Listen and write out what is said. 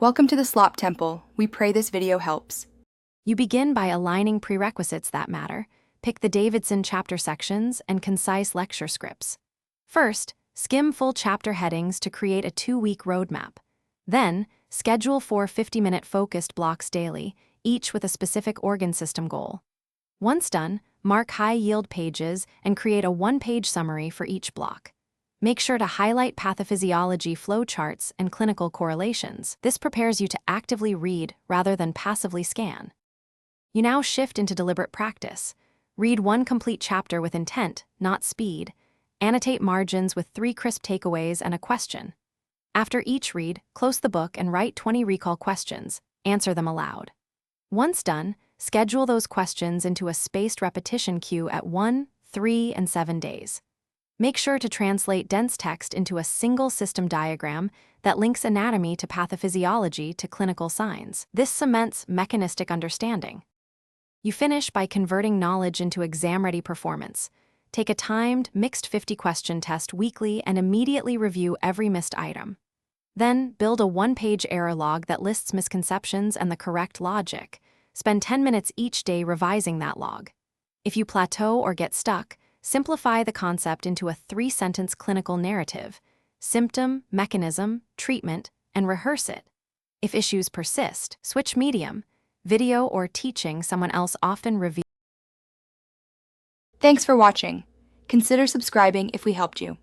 Welcome to the Slop Temple. We pray this video helps. You begin by aligning prerequisites that matter. Pick the Davidson chapter sections and concise lecture scripts. First, skim full chapter headings to create a 2-week roadmap. Then, schedule 4 50-minute focused blocks daily, each with a specific organ system goal. Once done, mark high-yield pages and create a 1-page summary for each block. Make sure to highlight pathophysiology flowcharts and clinical correlations. This prepares you to actively read rather than passively scan. You now shift into deliberate practice. Read 1 complete chapter with intent, not speed. Annotate margins with 3 crisp takeaways and a question. After each read, close the book and write 20 recall questions. Answer them aloud. Once done, schedule those questions into a spaced repetition queue at 1, 3, and 7 days. Make sure to translate dense text into a single system diagram that links anatomy to pathophysiology to clinical signs. This cements mechanistic understanding. You finish by converting knowledge into exam-ready performance. Take a timed, mixed 50-question test weekly and immediately review every missed item. Then, build a 1-page error log that lists misconceptions and the correct logic. Spend 10 minutes each day revising that log. If you plateau or get stuck, simplify the concept into a 3-sentence clinical narrative: symptom, mechanism, treatment, and rehearse it. If issues persist, switch medium. Video or teaching someone else often reveals. Thanks for watching. Consider subscribing if we helped you.